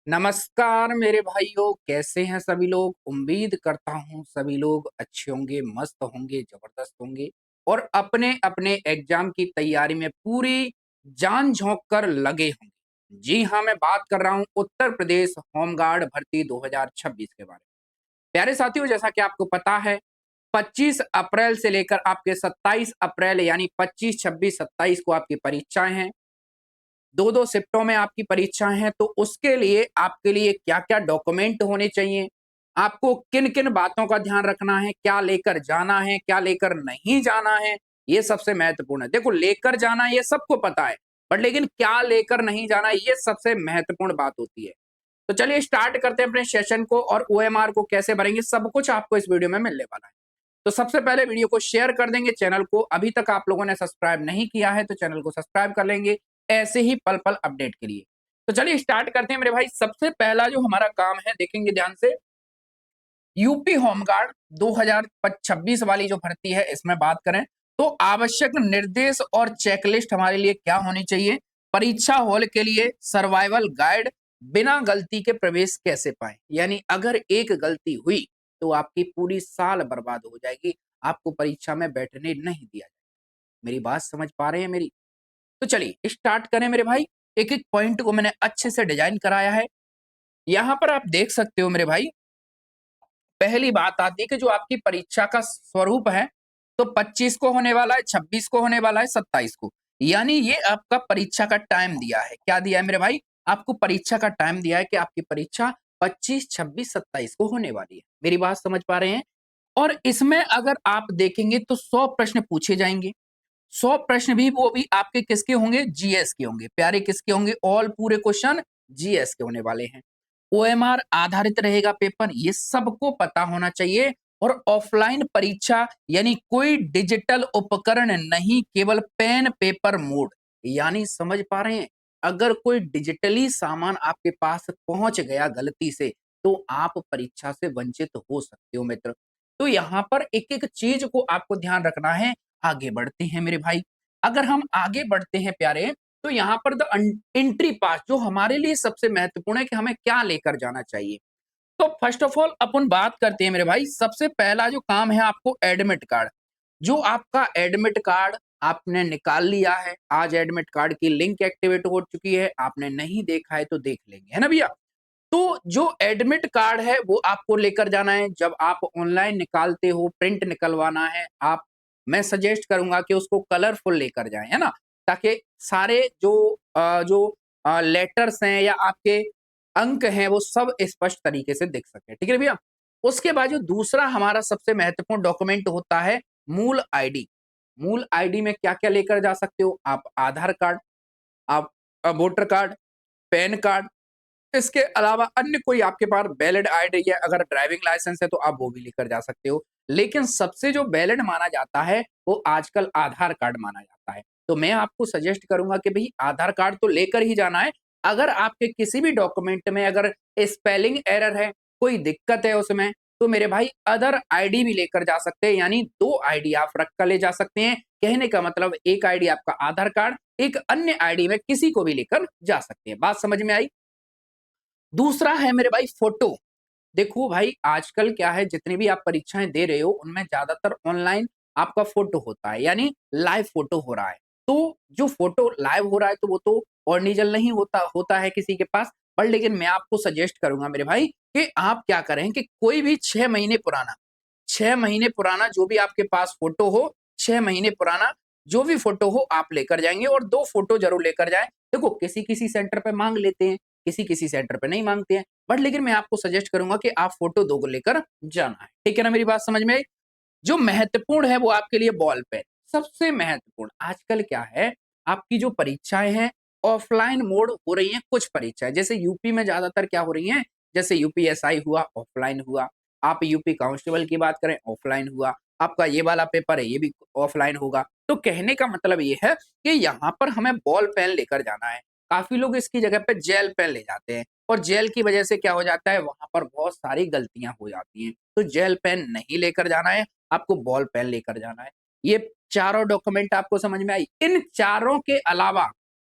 नमस्कार मेरे भाइयों, कैसे हैं सभी लोग? उम्मीद करता हूँ सभी लोग अच्छे होंगे, मस्त होंगे, जबरदस्त होंगे और अपने-अपने एग्ज़ाम की तैयारी में पूरी जान झोंक कर लगे होंगे। जी हाँ, मैं बात कर रहा हूँ उत्तर प्रदेश होमगार्ड भर्ती 2026 के बारे में। प्यारे साथियों, जैसा कि आपको पता है 25 अप्रैल से लेकर आपके 27 अप्रैल यानी 25, 26, 27 को आपकी परीक्षाएँ हैं। 2-2 शिफ्टों में आपकी परीक्षाएँ हैं, तो उसके लिए आपके लिए क्या-क्या डॉक्यूमेंट होने चाहिए, आपको किन-किन बातों का ध्यान रखना है, क्या लेकर जाना है, क्या लेकर नहीं जाना है, ये सबसे महत्वपूर्ण है। देखो लेकर जाना ये सबको पता है, बट लेकिन क्या लेकर नहीं जाना ये सबसे महत्वपूर्ण बात होती है। तो चलिए स्टार्ट करते हैं अपने सेशन को और ओएमआर को कैसे भरेंगे, सब कुछ आपको इस वीडियो में मिलने वाला है। तो सबसे पहले वीडियो को शेयर कर देंगे, चैनल को अभी तक आप लोगों ने सब्सक्राइब नहीं किया है तो चैनल को सब्सक्राइब कर लेंगे ऐसे ही पल-पल अपडेट के लिए। तो चलिए स्टार्ट करते हैं मेरे भाई, सबसे पहला जो हमारा काम है देखेंगे ध्यान से, यूपी होमगार्ड 2026 वाली जो भर्ती है इसमें बात करें तो आवश्यक निर्देश और चेकलिस्ट हमारे लिए क्या होनी चाहिए? परीक्षा हॉल के लिए सर्वाइवल गाइड, बिना गलती के प्रवेश कैसे पाएं? यानी अगर एक गलती हुई तो आपकी पूरी साल बर्बाद हो जाएगी, आपको परीक्षा में बैठने नहीं दिया जाएगा। मेरी बात समझ पा रहे हैं मेरी? तो चलिए स्टार्ट करें मेरे भाई। एक एक पॉइंट को मैंने अच्छे से डिजाइन कराया है। यहां पर आप देख सकते हो मेरे भाई, पहली बात आती है कि जो आपकी परीक्षा का स्वरूप है, तो 25 को होने वाला है, 26 को होने वाला है, 27 को। यानी ये आपका परीक्षा का टाइम दिया है। क्या दिया है मेरे भाई? आपको परीक्षा का टाइम दिया है कि आपकी परीक्षा 25, 26, 27 को होने वाली है। मेरी बात समझ पा रहे हैं? और इसमें अगर आप देखेंगे तो 100 प्रश्न पूछे जाएंगे। 100 प्रश्न भी वो भी आपके किसके होंगे? जीएस के होंगे। प्यारे किसके होंगे? ऑल पूरे क्वेश्चन जीएस के होने वाले हैं। ओएमआर आधारित रहेगा पेपर, ये सबको पता होना चाहिए। और ऑफलाइन परीक्षा यानी कोई डिजिटल उपकरण नहीं, केवल पेन पेपर मोड। यानी समझ पा रहे हैं? अगर कोई डिजिटली सामान आपके पास पहुंच गया गलती से, तो आप परीक्षा से वंचित हो सकते हो मित्र। तो यहाँ पर एक-एक चीज को आपको ध्यान रखना है। आगे बढ़ते हैं मेरे भाई। अगर हम आगे बढ़ते हैं प्यारे, तो यहाँ पर द एंट्री पास जो हमारे लिए सबसे महत्वपूर्ण है कि हमें क्या लेकर जाना चाहिए। तो फर्स्ट ऑफ ऑल अपन बात करते हैं मेरे भाई, सबसे पहला जो काम है आपको एडमिट कार्ड। जो आपका एडमिट कार्ड आपने निकाल लिया है, आज एडमिट कार्ड की लिंक एक्टिवेट हो चुकी है, आपने नहीं देखा है तो देख लेंगे, है ना भैया? तो जो एडमिट कार्ड है वो आपको लेकर जाना है। जब आप ऑनलाइन निकालते हो, प्रिंट निकलवाना है, आप मैं सजेस्ट करूंगा कि उसको कलरफुल लेकर जाएं, है ना? ताकि सारे जो लेटर्स हैं या आपके अंक हैं वो सब स्पष्ट तरीके से दिख सके। ठीक है भैया? उसके बाद जो दूसरा हमारा सबसे महत्वपूर्ण डॉक्यूमेंट होता है, मूल आईडी। मूल आईडी में क्या क्या लेकर जा सकते हो आप? आधार कार्ड, आप वोटर कार्ड, पैन कार्ड, इसके अलावा अन्य कोई आपके पास वैलिड आईडी है, अगर ड्राइविंग लाइसेंस है तो आप वो भी लेकर जा सकते हो। लेकिन सबसे जो वैलिड माना जाता है वो आजकल आधार कार्ड माना जाता है। तो मैं आपको सजेस्ट करूंगा कि भाई आधार कार्ड तो लेकर ही जाना है। अगर आपके किसी भी डॉक्यूमेंट में अगर स्पेलिंग एरर है, कोई दिक्कत है उसमें, तो मेरे भाई अदर आईडी भी लेकर जा सकते हैं। यानी 2 आईडी आप रख कर ले जा सकते हैं। कहने का मतलब एक आईडी आपका आधार कार्ड, एक अन्य आईडी में किसी को भी लेकर जा सकते हैं। बात समझ में आई? दूसरा है मेरे भाई फोटो। देखो भाई आजकल क्या है, जितनी भी आप परीक्षाएं दे रहे हो उनमें ज्यादातर ऑनलाइन आपका फोटो होता है, यानी लाइव फोटो हो रहा है। तो जो फोटो लाइव हो रहा है तो वो तो ओरिजिनल नहीं होता होता है किसी के पास। पर लेकिन मैं आपको सजेस्ट करूंगा मेरे भाई कि आप क्या करें कि कोई भी 6 महीने पुराना, 6 महीने पुराना जो भी आपके पास फोटो हो, 6 महीने पुराना जो भी फोटो हो आप लेकर जाएंगे और 2 फोटो जरूर लेकर जाएं। देखो किसी किसी सेंटर पे मांग लेते हैं, किसी किसी सेंटर पे नहीं मांगते हैं, बट लेकिन मैं आपको सजेस्ट करूंगा कि आप फोटो 2 को लेकर जाना है। ठीक है ना? मेरी बात समझ में आई? जो महत्वपूर्ण है वो आपके लिए बॉल पेन, सबसे महत्वपूर्ण। आजकल क्या है, आपकी जो परीक्षाएं हैं ऑफलाइन मोड हो रही हैं। कुछ परीक्षाएं जैसे यूपी में ज्यादातर क्या हो रही हैं, जैसे यूपीएसआई हुआ ऑफलाइन हुआ, आप यूपी कांस्टेबल की बात करें ऑफलाइन हुआ, आपका ये वाला पेपर है ये भी ऑफलाइन होगा। तो कहने का मतलब ये है कि यहाँ पर हमें बॉल पेन लेकर जाना है। काफी लोग इसकी जगह पे जेल पेन ले जाते हैं और जेल की वजह से क्या हो जाता है, वहां पर बहुत सारी गलतियां हो जाती हैं। तो जेल पेन नहीं लेकर जाना है, आपको बॉल पेन लेकर जाना है। ये चारों डॉक्यूमेंट आपको समझ में आई? इन चारों के अलावा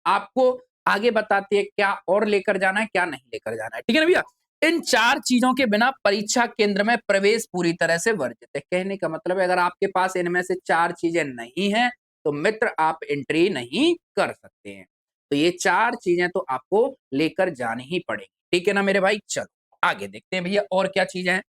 आपको आगे बताती है क्या और लेकर जाना है, क्या नहीं लेकर जाना है। ठीक है ना भैया? इन 4 चीजों के बिना परीक्षा केंद्र में प्रवेश पूरी तरह से वर्जित है। कहने का मतलब है अगर आपके पास इनमें से 4 चीजें नहीं हैं, तो मित्र आप एंट्री नहीं कर सकते हैं। तो ये 4 चीजें तो आपको लेकर जानी ही पड़ेगी। ठीक है ना मेरे भाई? चलो आगे देखते हैं भैया और क्या चीजें हैं।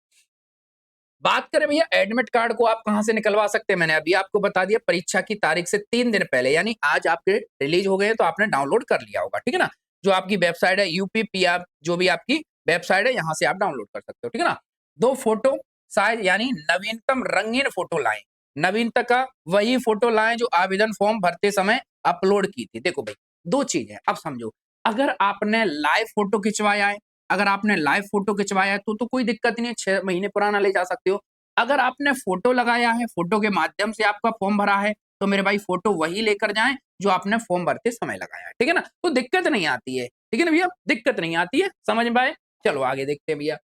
बात करें भैया एडमिट कार्ड को आप कहां से निकलवा सकते हैं, मैंने अभी आपको बता दिया परीक्षा की तारीख से 3 दिन पहले, यानी आज आपके रिलीज हो गए हैं तो आपने डाउनलोड कर लिया होगा। ठीक है ना? जो आपकी वेबसाइट है यूपीपीआर, जो भी आपकी वेबसाइट है, यहां से आप डाउनलोड कर सकते हो। ठीक है ना? 2 फोटो साइज यानी नवीनतम रंगीन फोटो लाएं। नवीनतम का वही फोटो लाएं जो आवेदन फॉर्म भरते समय अपलोड की थी। देखो भाई 2 चीज है, अब समझो। अगर आपने लाइव फोटो खिंचवाया है, अगर आपने लाइव फोटो खिंचवाया है तो कोई दिक्कत नहीं है, 6 महीने पुराना ले जा सकते हो। अगर आपने फोटो लगाया है, फोटो के माध्यम से आपका फॉर्म भरा है, तो मेरे भाई फोटो वही लेकर जाएं जो आपने फॉर्म भरते समय लगाया है। ठीक है ना? तो दिक्कत नहीं आती है। ठीक है ना भैया? दिक्कत नहीं आती है, समझ में आए? चलो आगे देखते हैं भैया।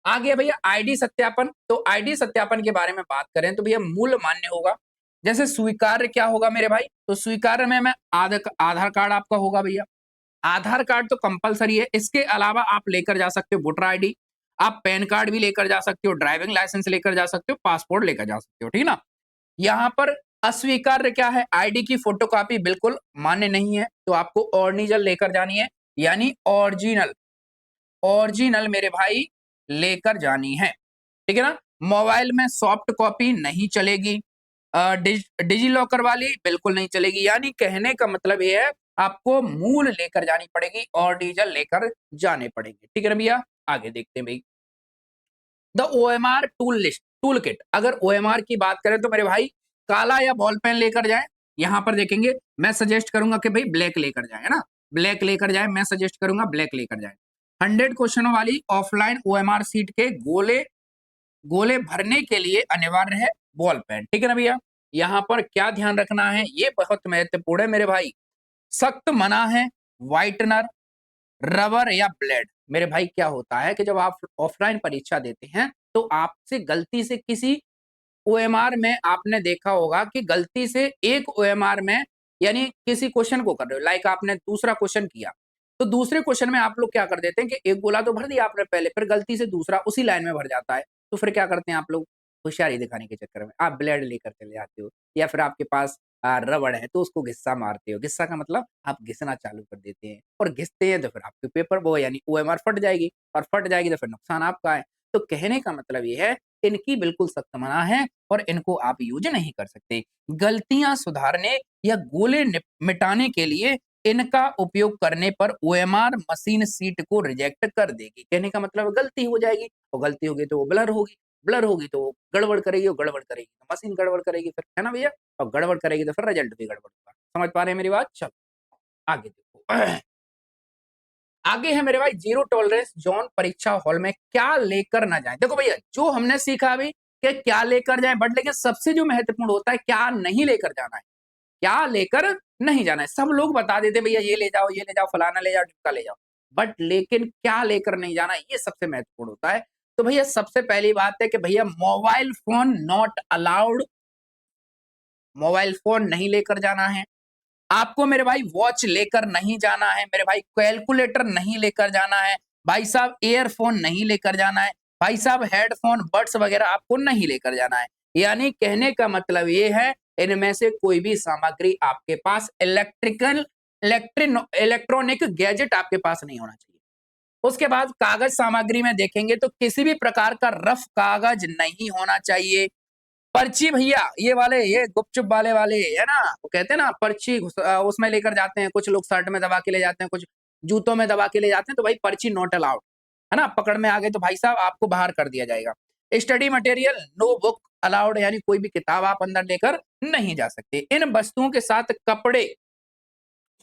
आगे भैया आईडी सत्यापन। तो आईडी सत्यापन के बारे में बात करें तो भैया मूल मान्य होगा। जैसे स्वीकार्य क्या होगा मेरे भाई? तो स्वीकार्य में मैं आधार कार्ड आपका होगा भैया। आधार कार्ड तो कंपलसरी है। इसके अलावा आप लेकर जा सकते हो वोटर आईडी, आप पैन कार्ड भी लेकर जा सकते हो, ड्राइविंग लाइसेंस लेकर जा सकते हो, पासपोर्ट लेकर जा सकते हो। ठीक है ना? यहाँ पर अस्वीकार्य क्या है? आईडी की फोटोकॉपी बिल्कुल मान्य नहीं है, तो आपको ओरिजिनल लेकर जानी है, यानी ओरिजिनल, ओरिजिनल मेरे भाई लेकर जानी है। ठीक है ना? मोबाइल में सॉफ्ट कॉपी नहीं चलेगी, डिजी लॉकर वाली बिल्कुल नहीं चलेगी। यानी कहने का मतलब ये है आपको मूल लेकर जानी पड़ेगी और डीजल लेकर जाने पड़ेंगे। ठीक है ना भैया? आगे देखते हैं भाई। The OMR tool list, tool kit. अगर ओएमआर की बात करें तो मेरे भाई काला या बॉल पेन लेकर जाएं। यहां पर देखेंगे मैं सजेस्ट करूंगा कि भाई ब्लैक लेकर जाए, है ना? ब्लैक लेकर जाए, मैं सजेस्ट करूंगा ब्लैक लेकर जाए। 100 क्वेश्चनों वाली ऑफलाइन ओएमआर सीट के गोले गोले भरने के लिए अनिवार्य है बॉल पेन। ठीक है ना भैया? यहाँ पर क्या ध्यान रखना है, ये बहुत महत्वपूर्ण है मेरे भाई। सख्त मना है व्हाइटनर, रबर या ब्लेड। मेरे भाई क्या होता है कि जब आप ऑफलाइन परीक्षा देते हैं तो आपसे गलती से किसी ओएमआर में आपने देखा होगा कि गलती से एक ओएमआर में, यानी किसी क्वेश्चन को कर रहे हो, लाइक आपने दूसरा क्वेश्चन किया, तो दूसरे क्वेश्चन में आप लोग क्या कर देते हैं कि एक गोला तो भर दिया आपने पहले, फिर गलती से दूसरा उसी लाइन में भर जाता है। तो फिर क्या करते हैं आप लोग? होशियारी दिखाने के चक्कर में आप ब्लेड लेकर चले जाते हो, या फिर आपके पास रबड़ है तो उसको घिस्सा मारते हो। घिस्सा का मतलब आप घिसना चालू कर देते हैं, और घिसते हैं तो फिर आपके पेपर वो यानी ओएमआर फट जाएगी, और फट जाएगी तो फिर नुकसान आपका है। तो कहने का मतलब ये है इनकी बिल्कुल सख्त मना है और इनको आप यूज नहीं कर सकते। गलतियां सुधारने या गोले मिटाने के लिए इनका उपयोग करने पर ओएमआर मशीन सीट को रिजेक्ट कर देगी। कहने का मतलब गलती हो जाएगी, और गलती होगी तो वो ब्लर होगी, ब्लर होगी तो वो गड़बड़ करेगी, और गड़बड़ करेगी तो मशीन गड़बड़ करेगी फिर, है ना भैया? और गड़बड़ करेगी तो फिर रिजल्ट भी गड़बड़ होगा। समझ पा रहे हैं मेरी बात? चलो आगे देखो। आगे है मेरे भाई जीरो टॉलरेंस जोन परीक्षा हॉल में क्या लेकर ना जाए। देखो भैया जो हमने सीखा अभी कि क्या लेकर जाए, बट लेकिन सबसे जो महत्वपूर्ण होता है क्या नहीं लेकर जाना है, क्या लेकर नहीं जाना है। सब लोग बता देते भैया ये ले जाओ, ये ले जाओ, फलाना ले जाओ, ढिमका ले जाओ, बट लेकिन क्या लेकर नहीं जाना ये सबसे महत्वपूर्ण होता है। तो भैया सबसे पहली बात है कि भैया mobile phone not allowed, mobile phone नहीं लेकर जाना है। आपको मेरे भाई वॉच लेकर नहीं जाना है, मेरे भाई कैलकुलेटर नहीं लेकर जाना है, भाई साहब ईयरफोन नहीं लेकर जाना है, भाई साहब हेडफोन बड्स वगैरह आपको नहीं लेकर जाना है। यानी कहने का मतलब ये है इनमें से कोई भी सामग्री आपके पास इलेक्ट्रॉनिक गैजेट आपके पास नहीं होना चाहिए। उसके बाद कागज सामग्री में देखेंगे तो किसी भी प्रकार का रफ कागज नहीं होना चाहिए। पर्ची भैया ये वाले, ये गुपचुप वाले है ना, वो कहते हैं ना पर्ची उसमें लेकर जाते हैं, कुछ लोग शर्ट में दबा के ले जाते हैं, कुछ जूतों में दबा के ले जाते हैं, तो भाई पर्ची नॉट अलाउड, है ना? पकड़ में आ गए तो भाई साहब आपको बाहर कर दिया जाएगा। Study material no book allowed, यानी कोई भी किताब आप अंदर लेकर नहीं जा सकते। इन वस्तुओं के साथ कपड़े,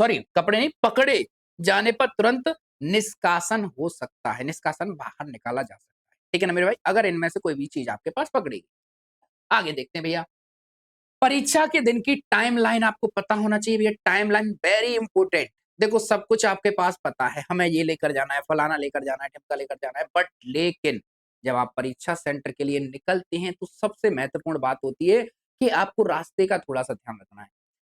सॉरी कपड़े नहीं, पकड़े जाने पर तुरंत निष्कासन हो सकता है, निष्कासन बाहर निकाला जा सकता है। ठीक है ना मेरे भाई? अगर इनमें से कोई भी चीज आपके पास पकड़ेगी। आगे देखते हैं भैया। परीक्षा के दिन की टाइमलाइन आपको पता होना चाहिए भैया, टाइमलाइन वेरी इंपॉर्टेंट। देखो सब कुछ आपके पास पता है, हमें ये लेकर जाना है, फलाना लेकर जाना है, ढिमका लेकर जाना है, बट लेकिन जब आप परीक्षा सेंटर के लिए निकलते हैं तो सबसे महत्वपूर्ण बात होती है कि आपको रास्ते का थोड़ा सा ध्यान रखना है।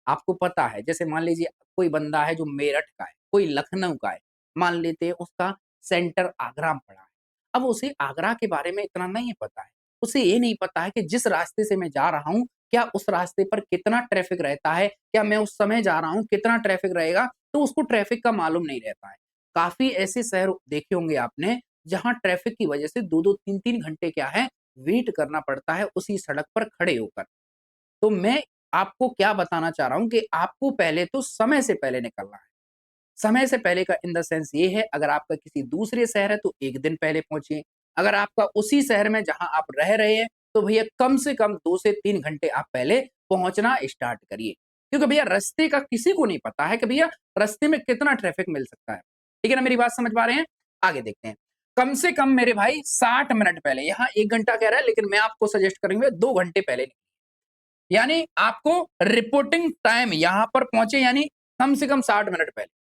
आपको पता है, जैसे मान लीजिए कोई बंदा है जो मेरठ का है, कोई लखनऊ का है, मान लेते हैं उसका सेंटर आगरा में पड़ा है। अब उसे आगरा के बारे में इतना नहीं पता है। उसे ये नहीं पता है कि जिस रास्ते से मैं जा रहा हूँ, क्या उस रास्ते पर कितना ट्रैफ़िक रहता है? क्या मैं उस समय जा रहा हूँ, कितना ट्रैफ़िक रहेगा? तो उसको ट्रैफ़िक का मालूम नहीं रहता है। काफ़ी ऐसे शहर देखे होंगे आपने, जहाँ ट्रैफ़िक की वजह से 2-2 3-3 घंटे क्या है, वेट करना पड़ता है उसी सड़क पर खड़े होकर। तो मैं आपको क्या बताना चाह रहा हूँ कि आपको पहले तो समय से पहले निकलना है। समय से पहले का इन द सेंस ये है, अगर आपका किसी दूसरे शहर है तो 1 दिन पहले पहुँचिए। अगर आपका उसी शहर में जहाँ आप रह रहे हैं, तो भैया कम से कम 2 से 3 घंटे आप पहले पहुँचना स्टार्ट करिए। क्योंकि भैया रास्ते का किसी को नहीं पता है कि भैया रास्ते में कितना ट्रैफ़िक मिल सकता है। ठीक है ना, मेरी बात समझ पा रहे हैं? आगे देखते हैं। कम से कम मेरे भाई 60 मिनट पहले, यहाँ 1 घंटा कह रहा है लेकिन मैं आपको सजेस्ट करूँगा 2 घंटे पहले, यानी आपको रिपोर्टिंग टाइम यहाँ पर पहुँचे यानी कम से कम 60 मिनट पहले।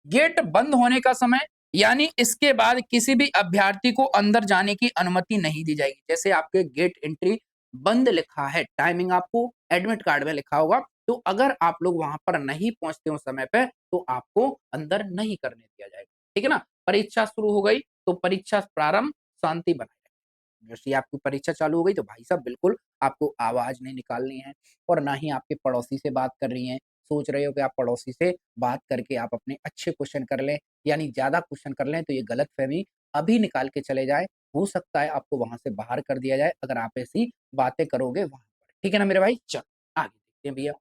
गेट बंद होने का समय, यानी इसके बाद किसी भी अभ्यर्थी को अंदर जाने की अनुमति नहीं दी जाएगी। जैसे आपके गेट एंट्री बंद लिखा है, टाइमिंग आपको एडमिट कार्ड में लिखा होगा, तो अगर आप लोग वहां पर नहीं पहुंचते हो समय पे, तो आपको अंदर नहीं करने दिया जाएगा। ठीक है ना? परीक्षा शुरू हो गई तो परीक्षा प्रारंभ, शांति बनाए रखें। जैसे ही आपकी परीक्षा चालू हो गई तो भाई साहब बिल्कुल आपको आवाज नहीं निकालनी है, और ना ही आपके पड़ोसी से बात कर रही हैं। सोच रहे हो कि आप पड़ोसी से बात करके आप अपने अच्छे क्वेश्चन कर लें, यानी ज़्यादा क्वेश्चन कर लें, तो ये गलतफ़हमी अभी निकाल के चले जाएँ। हो सकता है आपको वहाँ से बाहर कर दिया जाए, अगर आप ऐसी बातें करोगे वहाँ पर। ठीक है ना मेरे भाई? चलो, आगे देखते हैं भैया।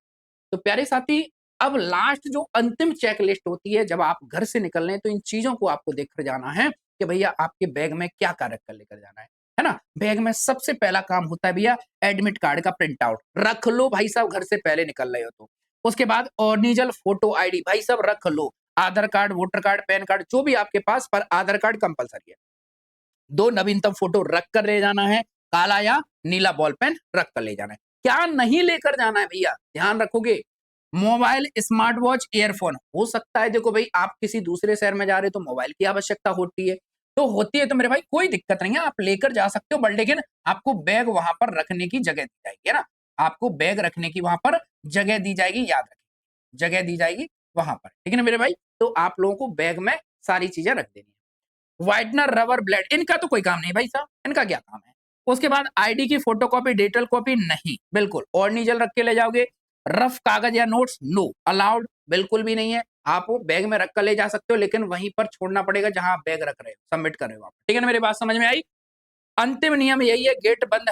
तो प्यारे साथी, अब लास्ट जो अंतिम चेकलिस्ट होती है जब आप घर से निकल रहे हैं, तो इन चीज़ों को आपको देखकर जाना है कि भैया आपके बैग में क्या-क्या रख कर लेकर जाना है ना? बैग में सबसे पहला काम होता है भैया एडमिट कार्ड का प्रिंट आउट, रख लो भाई साहब घर से पहले निकल रहे हो तो। उसके बाद ओरिजिनल फोटो आईडी भाई साहब रख लो, Aadhaar card, voter card, PAN card जो भी आपके पास, पर आधार कार्ड कंपल्सरी है। 2 नवीनतम फोटो रख कर ले जाना है, काला या नीला बॉल पेन रख कर ले जाना है। क्या नहीं लेकर जाना है भैया? ध्यान रखोगे, मोबाइल, स्मार्ट वॉच, ईयरफ़ोन। हो सकता है देखो भई आप किसी दूसरे शहर में जा रहे हो तो मोबाइल की आवश्यकता होती है। तो होती है तो मेरे भाई कोई दिक्कत नहीं है, आप लेकर जा सकते हो, बट लेकिन आपको बैग वहाँ पर रखने की जगह दी जाएगी, है ना? आपको बैग रखने की वहाँ पर जगह दी जाएगी, याद रखिए। जगह दी जाएगी वहाँ पर, ठीक है ना मेरे भाई? तो आप लोगों को बैग में सारी चीज़ें रख देनी है। व्हाइटनर, रबर, ब्लेड इनका तो कोई काम नहीं भाई साहब, इनका क्या काम है? उसके बाद आईडी की फोटोकॉपी, डिजिटल कॉपी नहीं, बिल्कुल। ओरिजिनल रख के ले जाओगे, रफ कागज या नोट्स नो अलाउड, बिल्कुल भी नहीं है। आप वो बैग में रख कर ले जा सकते हो, लेकिन वहीं पर छोड़ना पड़ेगा जहां आप बैग रख रहे हो, सबमिट कर रहे हो आप। ठीक है ना, मेरी बात समझ में आई? अंतिम नियम यही है, गेट बंद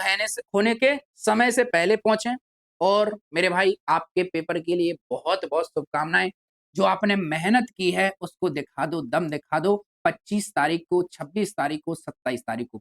होने के समय से पहले पहुंचे। और मेरे भाई आपके पेपर के लिए बहुत बहुत शुभकामनाएं। जो आपने मेहनत की है उसको दिखा दो, दम दिखा दो। 25 तारीख को, 26 तारीख को, 27 तारीख को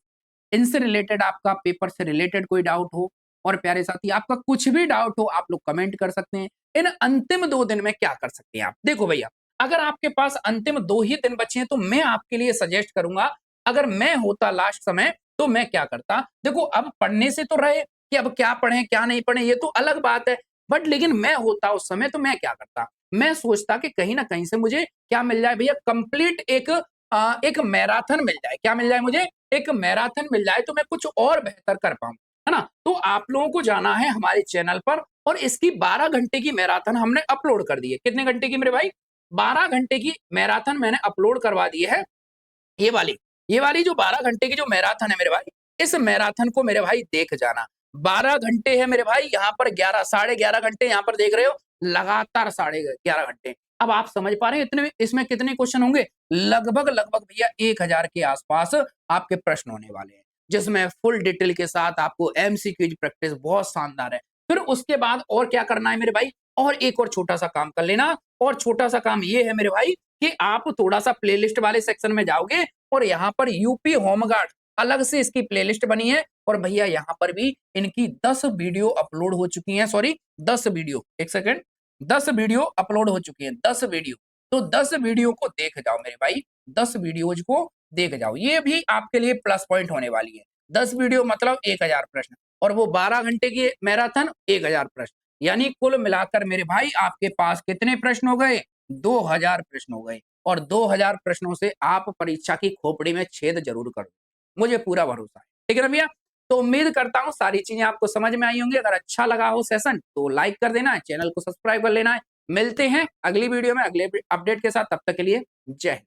इनसे रिलेटेड, आपका पेपर से रिलेटेड कोई डाउट हो, और प्यारे साथी आपका कुछ भी डाउट हो, आप लोग कमेंट कर सकते हैं। इन अंतिम 2 दिन में क्या कर सकते हैं आप? देखो भैया, अगर आपके पास अंतिम 2 ही दिन बचे हैं तो मैं आपके लिए सजेस्ट करूंगा, अगर मैं होता लास्ट समय तो मैं क्या करता? देखो, अब पढ़ने से तो रहे कि अब क्या पढ़ें, क्या नहीं पढ़ें, ये तो अलग बात है। बट लेकिन मैं होता उस समय तो मैं क्या करता? मैं सोचता कि कहीं न कहीं से मुझे क्या मिल जाए भैया, कंप्लीट एक मैराथन मिल जाए। क्या मिल जाए मुझे? एक मैराथन मिल जाए तो मैं कुछ और बेहतर कर पाऊँ, है ना? तो आप लोगों को जाना है हमारे चैनल पर, और इसकी 12 घंटे की मैराथन हमने अपलोड कर दी है। कितने घंटे की मेरे भाई? 12 घंटे की मैराथन मैंने अपलोड करवा दी है। ये वाली, ये वाली जो 12 घंटे की जो मैराथन है मेरे भाई, इस मैराथन को मेरे भाई देख जाना। 12 घंटे है मेरे भाई, यहाँ पर 11 साढ़े 11 घंटे यहाँ पर देख रहे हो, लगातार साढ़े 11 घंटे। अब आप समझ पा रहे हैं इतने इसमें कितने क्वेश्चन होंगे? लगभग भैया 1000 के आसपास आपके प्रश्न होने वाले हैं, जिसमें फुल डिटेल के साथ आपको एमसीक्यूज प्रैक्टिस बहुत शानदार है। फिर उसके बाद और क्या करना है मेरे भाई? और एक और छोटा-सा काम कर लेना, और छोटा-सा काम ये है मेरे भाई कि आप थोड़ा-सा प्लेलिस्ट वाले सेक्शन में जाओगे, और यहाँ पर यूपी होमगार्ड अलग से इसकी प्लेलिस्ट बनी है, और भैया यहाँ पर भी इनकी 10 वीडियो अपलोड हो चुकी हैं, sorry 10 video, 1 second, 10 video upload हो चुकी हैं, 10 वीडियो। तो 10 वीडियो को देख जाओ मेरे भाई, 10 वीडियोज को देख जाओ, ये भी आपके लिए प्लस पॉइंट होने वाली है। 10 वीडियो मतलब 1000 प्रश्न, और वो 12 घंटे की मैराथन 1000 प्रश्न, यानी कुल मिलाकर मेरे भाई आपके पास कितने प्रश्न हो गए? 2000 प्रश्न हो गए, और 2000 प्रश्नों से आप परीक्षा की खोपड़ी में छेद जरूर करो, मुझे पूरा भरोसा है। ठीक है ना भैया? तो उम्मीद करता हूँ सारी चीजें आपको समझ में आई होंगी। अगर अच्छा लगा हो सेशन तो लाइक कर देना है, चैनल को सब्सक्राइब कर लेना है। मिलते हैं अगली वीडियो में अगले अपडेट के साथ, तब तक के लिए जय हिंद।